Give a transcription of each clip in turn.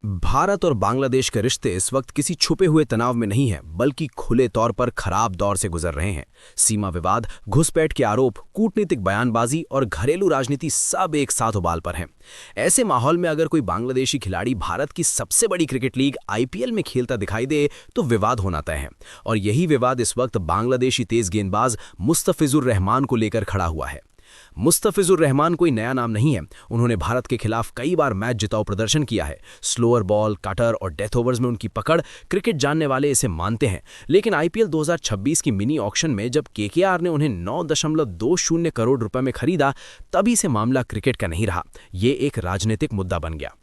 भारत और बांग्लादेश के रिश्ते इस वक्त किसी छुपे हुए तनाव में नहीं हैं, बल्कि खुले तौर पर खराब दौर से गुजर रहे हैं। सीमा विवाद, घुसपैठ के आरोप, कूटनीतिक बयानबाजी और घरेलू राजनीति सब एक साथ उबाल पर हैं। ऐसे माहौल में अगर कोई बांग्लादेशी खिलाड़ी भारत की सबसे बड़ी क्रिकेट लीग आईपीएल में खेलता दिखाई दे तो विवाद होना तय है। और यही विवाद इस वक्त बांग्लादेशी तेज गेंदबाज मुस्तफिजुर रहमान को लेकर खड़ा हुआ है। मुस्तफिजुर रहमान कोई नया नाम नहीं है। उन्होंने भारत के खिलाफ कई बार मैच जिताऊ प्रदर्शन किया है। स्लोअर बॉल, कटर और डेथ ओवर्स में उनकी पकड़ क्रिकेट जानने वाले इसे मानते हैं। लेकिन आईपीएल 2026 की मिनी ऑक्शन में जब केकेआर ने उन्हें 9.20 करोड़ रुपए में खरीदा, तभी से मामला क्रिकेट का नहीं रहा, ये एक राजनीतिक मुद्दा बन गया।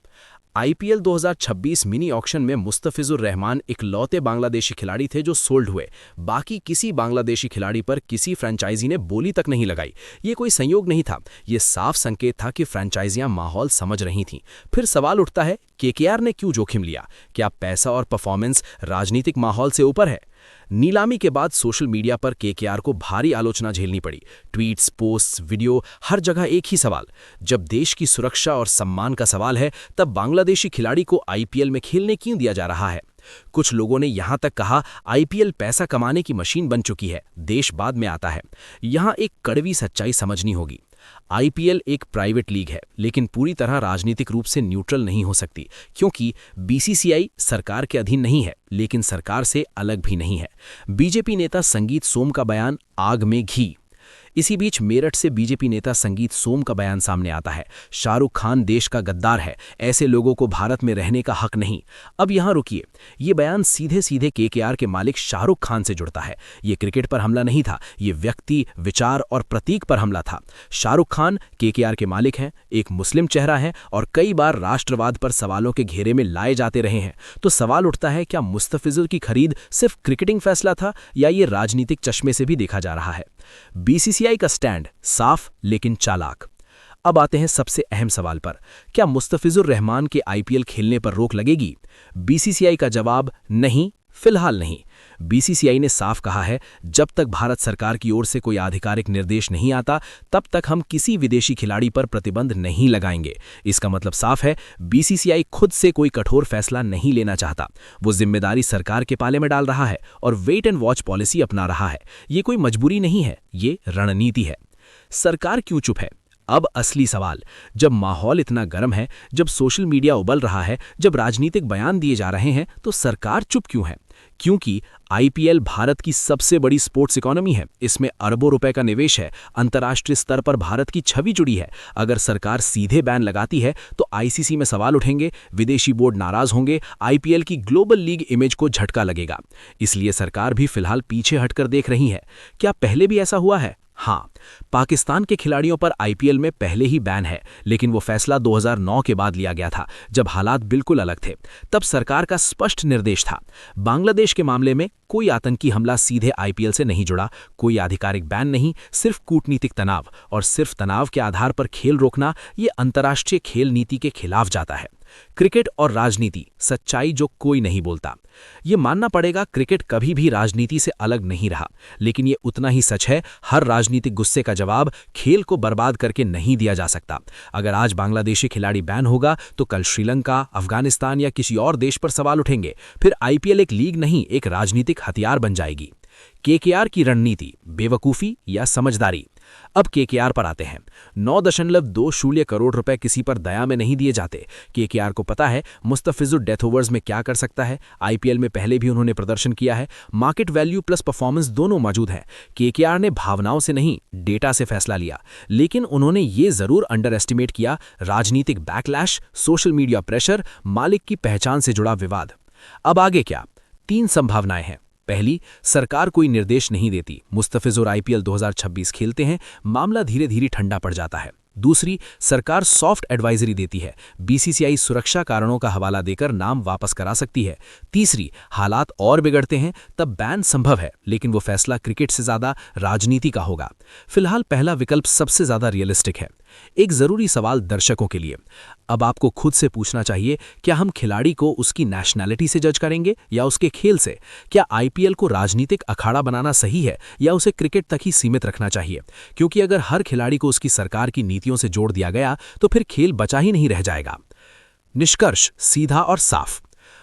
आईपीएल 2026 मिनी ऑक्शन में मुस्तफिजुर रहमान इकलौते बांग्लादेशी खिलाड़ी थे जो सोल्ड हुए। बाकी किसी बांग्लादेशी खिलाड़ी पर किसी फ्रेंचाइजी ने बोली तक नहीं लगाई। ये कोई संयोग नहीं था, ये साफ संकेत था कि फ्रेंचाइजियां माहौल समझ रही थीं। फिर सवाल उठता है, केकेआर ने क्यों जोखिम लिया? क्या पैसा और परफॉर्मेंस राजनीतिक माहौल से ऊपर है? नीलामी के बाद सोशल मीडिया पर केकेआर को भारी आलोचना झेलनी पड़ी। ट्वीट्स, पोस्ट्स, वीडियो, हर जगह एक ही सवाल। जब देश की सुरक्षा और सम्मान का सवाल है, तब बांग्लादेशी खिलाड़ी को आईपीएल में खेलने क्यों दिया जा रहा है? कुछ लोगों ने यहां तक कहा, आईपीएल पैसा कमाने की मशीन बन चुकी है, देश बाद में आता है। यहां एक कड़वी सच्चाई समझनी होगी। आईपीएल एक प्राइवेट लीग है, लेकिन पूरी तरह राजनीतिक रूप से न्यूट्रल नहीं हो सकती, क्योंकि बीसीसीआई सरकार के अधीन नहीं है, लेकिन सरकार से अलग भी नहीं है। बीजेपी नेता संगीत सोम का बयान, आग में घी। इसी बीच मेरठ से बीजेपी नेता संगीत सोम का बयान सामने आता है, शाहरुख खान देश का गद्दार है, ऐसे लोगों को भारत में रहने का हक नहीं। अब यहां रुकिए, ये बयान सीधे सीधे केकेआर के मालिक शाहरुख खान से जुड़ता है। ये क्रिकेट पर हमला नहीं था, ये व्यक्ति, विचार और प्रतीक पर हमला था। शाहरुख खान केकेआर के मालिक हैं, एक मुस्लिम चेहरा है और कई बार राष्ट्रवाद पर सवालों के घेरे में लाए जाते रहे हैं। तो सवाल उठता है, क्या मुस्तफिजुर की खरीद सिर्फ क्रिकेटिंग फैसला था या ये राजनीतिक चश्मे से भी देखा जा रहा है? बीसीसीआई का स्टैंड साफ लेकिन चालाक। अब आते हैं सबसे अहम सवाल पर, क्या मुस्तफिजुर रहमान के आईपीएल खेलने पर रोक लगेगी? बीसीसीआई का जवाब, नहीं, फिलहाल नहीं। बीसीसीआई ने साफ कहा है, जब तक भारत सरकार की ओर से कोई आधिकारिक निर्देश नहीं आता, तब तक हम किसी विदेशी खिलाड़ी पर प्रतिबंध नहीं लगाएंगे। इसका मतलब साफ है, बीसीसीआई खुद से कोई कठोर फैसला नहीं लेना चाहता। वो जिम्मेदारी सरकार के पाले में डाल रहा है और वेट एंड वॉच पॉलिसी अपना रहा है। ये कोई मजबूरी नहीं है, ये रणनीति है। सरकार क्यों चुप है? अब असली सवाल, जब माहौल इतना गर्म है, जब सोशल मीडिया उबल रहा है, जब राजनीतिक बयान दिए जा रहे हैं, तो सरकार चुप क्यों है? क्योंकि आईपीएल भारत की सबसे बड़ी स्पोर्ट्स इकोनॉमी है। इसमें अरबों रुपए का निवेश है। अंतर्राष्ट्रीय स्तर पर भारत की छवि जुड़ी है। अगर सरकार सीधे बैन लगाती है तो आईसीसी में सवाल उठेंगे, विदेशी बोर्ड नाराज होंगे, आईपीएल की ग्लोबल लीग इमेज को झटका लगेगा। इसलिए सरकार भी फिलहाल पीछे हटकर देख रही है। क्या पहले भी ऐसा हुआ है? हाँ, पाकिस्तान के खिलाड़ियों पर आईपीएल में पहले ही बैन है, लेकिन वो फैसला 2009 के बाद लिया गया था, जब हालात बिल्कुल अलग थे। तब सरकार का स्पष्ट निर्देश था। बांग्लादेश के मामले में कोई आतंकी हमला सीधे आईपीएल से नहीं जुड़ा, कोई आधिकारिक बैन नहीं, सिर्फ कूटनीतिक तनाव। और सिर्फ तनाव के आधार पर खेल रोकना, ये अंतर्राष्ट्रीय खेल नीति के खिलाफ जाता है। क्रिकेट और राजनीति, सच्चाई जो कोई नहीं बोलता। ये मानना पड़ेगा, क्रिकेट कभी भी राजनीति से अलग नहीं रहा, लेकिन ये उतना ही सच है, हर राजनीतिक गुस्से का जवाब खेल को बर्बाद करके नहीं दिया जा सकता। अगर आज बांग्लादेशी खिलाड़ी बैन होगा तो कल श्रीलंका, अफगानिस्तान या किसी और देश पर सवाल उठेंगे। फिर आईपीएल एक लीग नहीं, एक राजनीतिक हथियार बन जाएगी। केकेआर की रणनीति, बेवकूफी या समझदारी? अब केकेआर पर आते हैं। 9.20 करोड़ रुपए किसी पर दया में नहीं दिए जाते। केकेआर को पता है मुस्तफिजुर डेथ ओवर्स में क्या कर सकता है। आईपीएल में पहले भी उन्होंने प्रदर्शन किया है। मार्केट वैल्यू प्लस परफॉर्मेंस दोनों मौजूद है। केकेआर ने भावनाओं से नहीं, डेटा से फैसला लिया। लेकिन उन्होंने ये जरूर अंडर एस्टिमेट किया, राजनीतिक बैकलैश, सोशल मीडिया प्रेशर, मालिक की पहचान से जुड़ा विवाद। अब आगे क्या? 3 संभावनाएं हैं। पहली, सरकार कोई निर्देश नहीं देती, मुस्तफिजुर आईपीएल 2026 खेलते हैं, मामला धीरे धीरे ठंडा पड़ जाता है। दूसरी, सरकार सॉफ्ट एडवाइजरी देती है, बीसीसीआई सुरक्षा कारणों का हवाला देकर नाम वापस करा सकती है। तीसरी, हालात और बिगड़ते हैं, तब बैन संभव है, लेकिन वो फैसला क्रिकेट से ज्यादा राजनीति का होगा। फिलहाल पहला विकल्प सबसे ज्यादा रियलिस्टिक है। एक जरूरी सवाल दर्शकों के लिए, अब आपको खुद से पूछना चाहिए, क्या हम खिलाड़ी को उसकी नेशनैलिटी से जज करेंगे या उसके खेल से? क्या आईपीएल को राजनीतिक अखाड़ा बनाना सही है या उसे क्रिकेट तक ही सीमित रखना चाहिए? क्योंकि अगर हर खिलाड़ी को उसकी सरकार की नीतियों से जोड़ दिया गया तो फिर खेल बचा ही नहीं रह जाएगा। निष्कर्ष सीधा और साफ,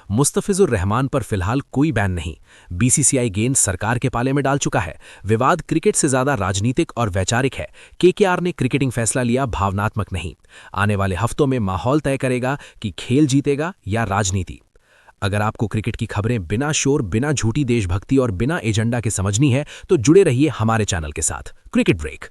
मुस्तफिजुर रहमान पर फिलहाल कोई बैन नहीं। बीसीसीआई गेंद सरकार के पाले में डाल चुका है। विवाद क्रिकेट से ज्यादा राजनीतिक और वैचारिक है। केकेआर ने क्रिकेटिंग फैसला लिया, भावनात्मक नहीं। आने वाले हफ्तों में माहौल तय करेगा कि खेल जीतेगा या राजनीति। अगर आपको क्रिकेट की खबरें बिना शोर, बिना झूठी देशभक्ति और बिना एजेंडा के समझनी है तो जुड़े रहिए हमारे चैनल के साथ। Cricket break.